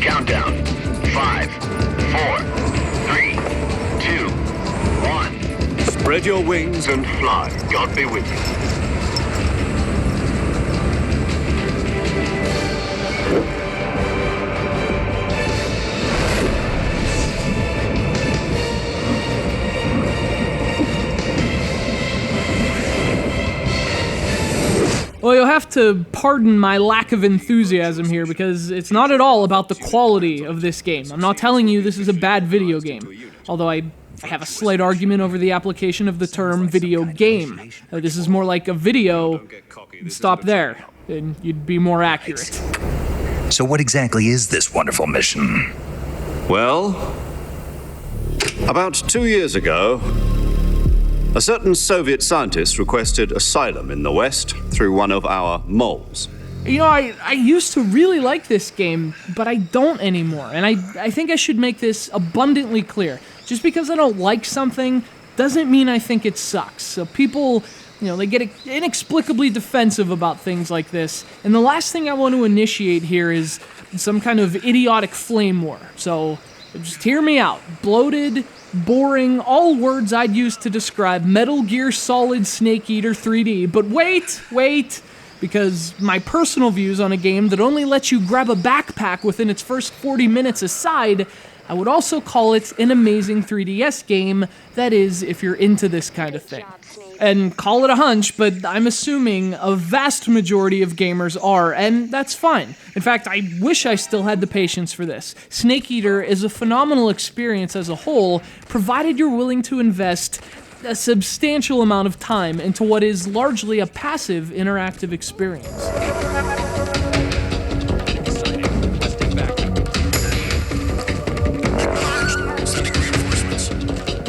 Countdown. 5, 4, 3, 2, 1. Spread your wings and fly. God be with you. Well, you'll have to pardon my lack of enthusiasm here, because it's not at all about the quality of this game. I'm not telling you this is a bad video game, although I have a slight argument over the application of the term video game. This is more like a video. Stop there, and you'd be more accurate. So what exactly is this wonderful mission? Well, about 2 years ago, a certain Soviet scientist requested asylum in the West through one of our moles. You know, I used to really like this game, but I don't anymore, and I think I should make this abundantly clear. Just because I don't like something doesn't mean I think it sucks. So people, they get inexplicably defensive about things like this, and the last thing I want to initiate here is some kind of idiotic flame war. So just hear me out. Bloated, boring, all words I'd use to describe Metal Gear Solid Snake Eater 3D. But wait, because my personal views on a game that only lets you grab a backpack within its first 40 minutes aside, I would also call it an amazing 3DS game, that is, if you're into this kind of thing. And call it a hunch, but I'm assuming a vast majority of gamers are, and that's fine. In fact, I wish I still had the patience for this. Snake Eater is a phenomenal experience as a whole, provided you're willing to invest a substantial amount of time into what is largely a passive interactive experience.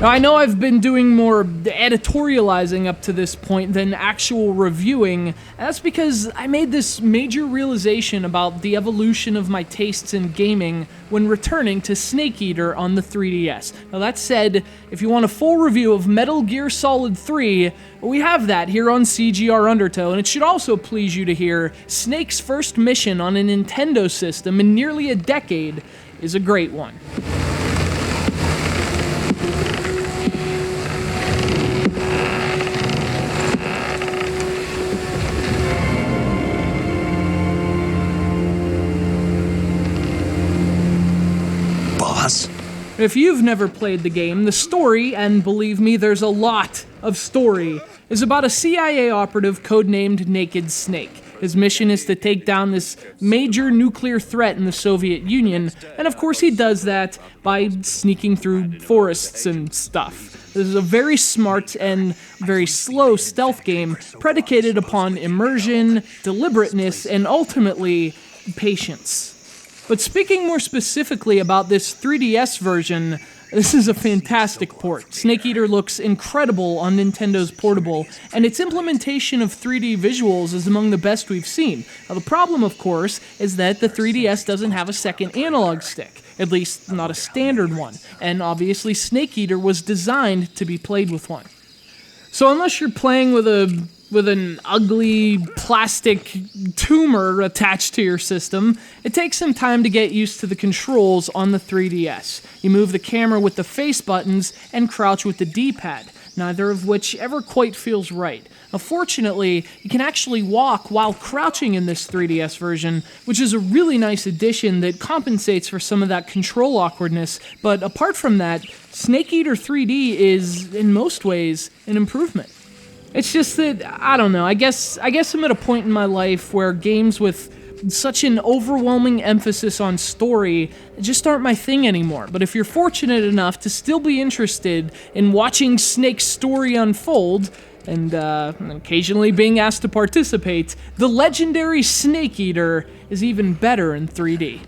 Now, I know I've been doing more editorializing up to this point than actual reviewing, and that's because I made this major realization about the evolution of my tastes in gaming when returning to Snake Eater on the 3DS. Now, that said, if you want a full review of Metal Gear Solid 3, we have that here on CGRundertow, and it should also please you to hear Snake's first mission on a Nintendo system in nearly a decade is a great one. If you've never played the game, the story, and believe me, there's a lot of story, is about a CIA operative codenamed Naked Snake. His mission is to take down this major nuclear threat in the Soviet Union, and of course he does that by sneaking through forests and stuff. This is a very smart and very slow stealth game predicated upon immersion, deliberateness, and ultimately, patience. But speaking more specifically about this 3DS version, this is a fantastic port. Snake Eater looks incredible on Nintendo's Portable, and its implementation of 3D visuals is among the best we've seen. Now, the problem, of course, is that the 3DS doesn't have a second analog stick, at least not a standard one, and obviously Snake Eater was designed to be played with one. So unless you're playing with an ugly plastic tumor attached to your system, it takes some time to get used to the controls on the 3DS. You move the camera with the face buttons and crouch with the D-pad, neither of which ever quite feels right. Now, fortunately, you can actually walk while crouching in this 3DS version, which is a really nice addition that compensates for some of that control awkwardness, but apart from that, Snake Eater 3D is, in most ways, an improvement. It's just that, I don't know, I guess I'm at a point in my life where games with such an overwhelming emphasis on story just aren't my thing anymore. But if you're fortunate enough to still be interested in watching Snake's story unfold, and occasionally being asked to participate, the legendary Snake Eater is even better in 3D.